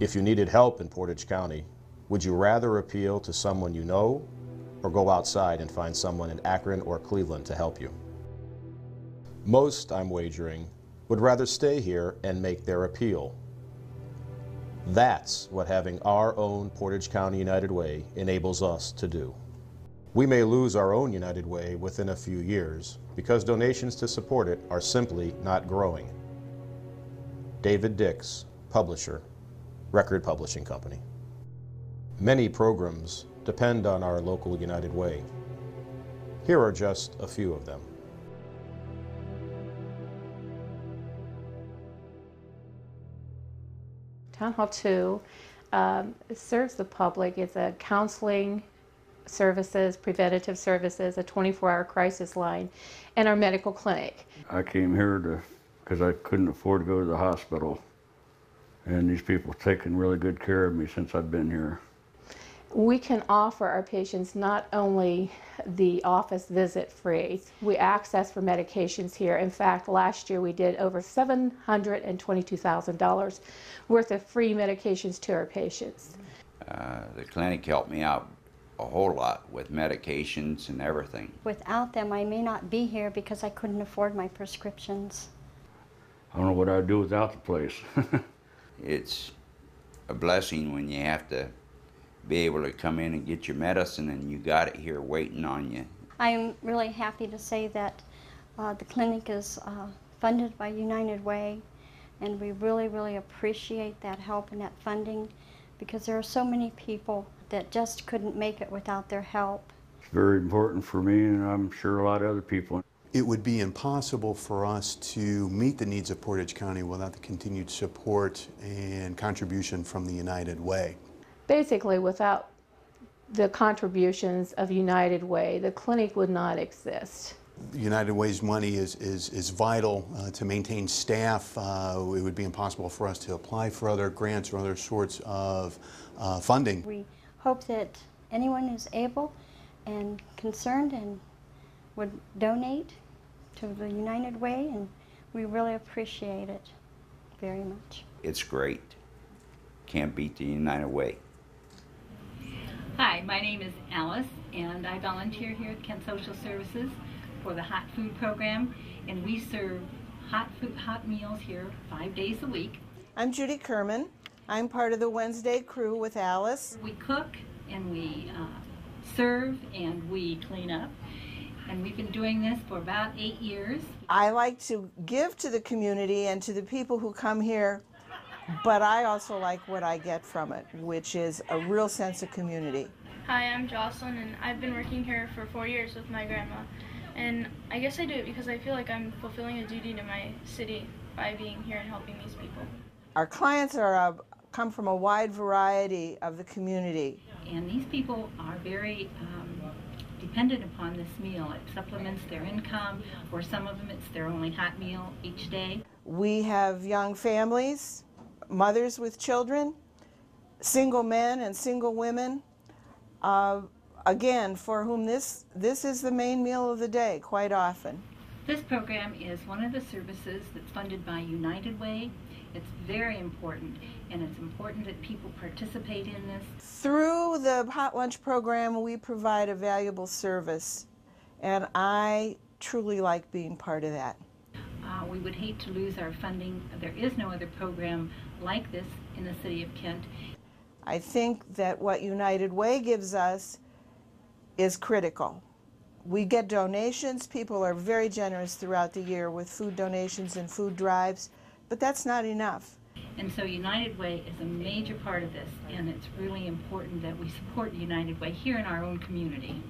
If you needed help in Portage County, would you rather appeal to someone you know or go outside and find someone in Akron or Cleveland to help you? Most, I'm wagering, would rather stay here and make their appeal. That's what having our own Portage County United Way enables us to do. We may lose our own United Way within a few years because donations to support it are simply not growing. David Dix, publisher, Record Publishing Company. Many programs depend on our local United Way. Here are just a few of them. Town Hall 2 serves the public. It's a counseling services, preventative services, a 24-hour crisis line, and our medical clinic. I came here because I couldn't afford to go to the hospital, and these people have taken really good care of me since I've been here. We can offer our patients not only the office visit free, we access for medications here. In fact, last year we did over $722,000 worth of free medications to our patients. The clinic helped me out a whole lot with medications and everything. Without them, I may not be here because I couldn't afford my prescriptions. I don't know what I'd do without the place. It's a blessing when you have to be able to come in and get your medicine and you got it here waiting on you. I'm really happy to say that the clinic is funded by United Way, and we really appreciate that help and that funding because there are so many people that just couldn't make it without their help. It's very important for me, and I'm sure a lot of other people. It would be impossible for us to meet the needs of Portage County without the continued support and contribution from the United Way. Basically, without the contributions of United Way, the clinic would not exist. United Way's money is vital to maintain staff. It would be impossible for us to apply for other grants or other sorts of funding. We hope that anyone who's able and concerned and would donate to the United Way, and we really appreciate it very much. It's great. Can't beat the United Way. Hi, my name is Alice, and I volunteer here at Kent Social Services for the hot food program, and we serve hot meals here 5 days a week. I'm Judy Kerman. I'm part of the Wednesday crew with Alice. We cook and we serve and we clean up, and we've been doing this for about 8 years. I like to give to the community and to the people who come here, but I also like what I get from it, which is a real sense of community. Hi, I'm Jocelyn, and I've been working here for 4 years with my grandma. And I guess I do it because I feel like I'm fulfilling a duty to my city by being here and helping these people. Our clients come from a wide variety of the community. And these people are very dependent upon this meal. It supplements their income, or some of them it's their only hot meal each day. We have young families, mothers with children, single men and single women, again, for whom this is the main meal of the day quite often. This program is one of the services that's funded by United Way. It's very important, and it's important that people participate in this. Through the Hot Lunch program, we provide a valuable service, and I truly like being part of that. We would hate to lose our funding. There is no other program like this in the city of Kent. I think that what United Way gives us is critical. We get donations. People are very generous throughout the year with food donations and food drives, but that's not enough. And so United Way is a major part of this, and it's really important that we support United Way here in our own community.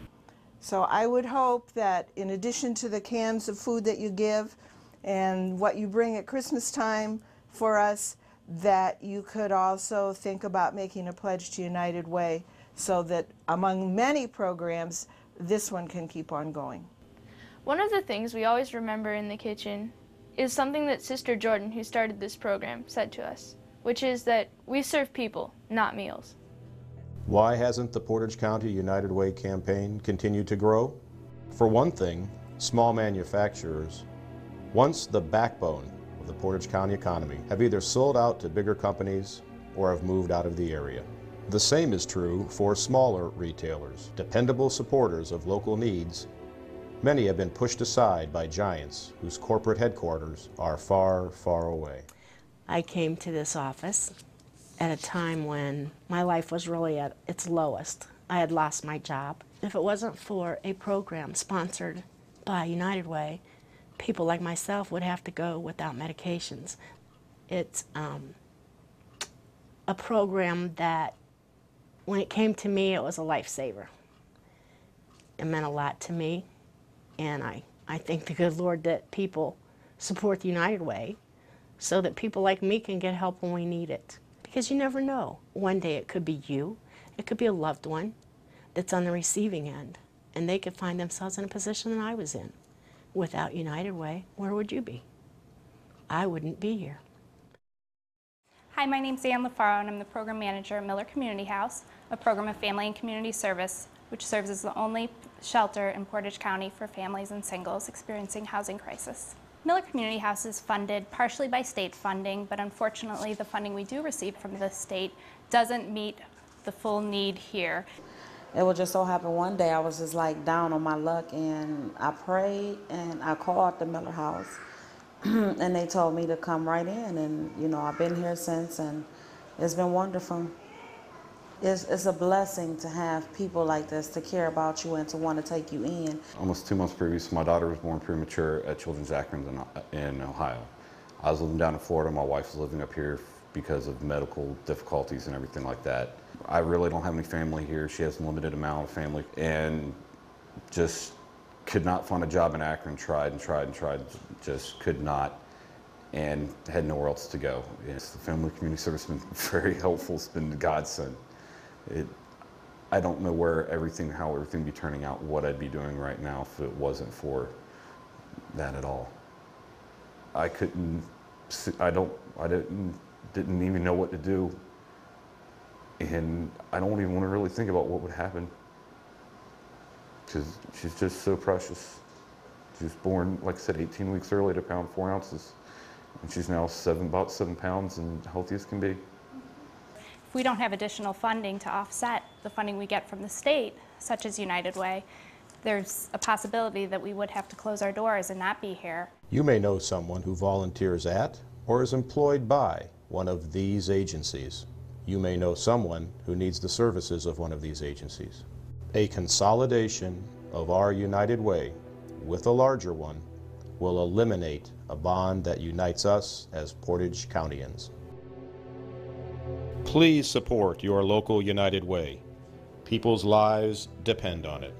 So I would hope that in addition to the cans of food that you give and what you bring at Christmas time for us, that you could also think about making a pledge to United Way so that among many programs, this one can keep on going. One of the things we always remember in the kitchen is something that Sister Jordan, who started this program, said to us, which is that we serve people, not meals. Why hasn't the Portage County United Way campaign continued to grow? For one thing, small manufacturers, once the backbone of the Portage County economy, have either sold out to bigger companies or have moved out of the area. The same is true for smaller retailers, dependable supporters of local needs. Many have been pushed aside by giants whose corporate headquarters are far, far away. I came to this office at a time when my life was really at its lowest. I had lost my job. If it wasn't for a program sponsored by United Way, people like myself would have to go without medications. It's a program that, when it came to me, it was a lifesaver. It meant a lot to me, and I thank the good Lord that people support the United Way so that people like me can get help when we need it. Because you never know. One day it could be you, it could be a loved one that's on the receiving end, and they could find themselves in a position that I was in. Without United Way, where would you be? I wouldn't be here. Hi, my name's Ann LaFaro, and I'm the program manager at Miller Community House, a program of family and community service, which serves as the only shelter in Portage County for families and singles experiencing housing crisis. Miller Community House is funded partially by state funding, but unfortunately the funding we do receive from the state doesn't meet the full need here. It would just so happen one day I was just like down on my luck, and I prayed and I called the Miller House and they told me to come right in, and you know, I've been here since, and it's been wonderful. It's a blessing to have people like this to care about you and to want to take you in. Almost 2 months previous, my daughter was born premature at Children's Akron in Ohio. I was living down in Florida. My wife was living up here because of medical difficulties and everything like that. I really don't have any family here. She has a limited amount of family, and just could not find a job in Akron. Tried and tried and tried, just could not, and had nowhere else to go. Yes, the family community service has been very helpful. It's been a godsend. I don't know how everything would be turning out, what I'd be doing right now if it wasn't for that at all. I didn't even know what to do, and I don't even want to really think about what would happen, because she's just so precious. She was born, like I said, 18 weeks early at 1 pound 4 ounces, and she's now about 7 pounds and healthy as can be. If we don't have additional funding to offset the funding we get from the state, such as United Way, there's a possibility that we would have to close our doors and not be here. You may know someone who volunteers at or is employed by one of these agencies. You may know someone who needs the services of one of these agencies. A consolidation of our United Way with a larger one will eliminate a bond that unites us as Portage Countyans. Please support your local United Way. People's lives depend on it.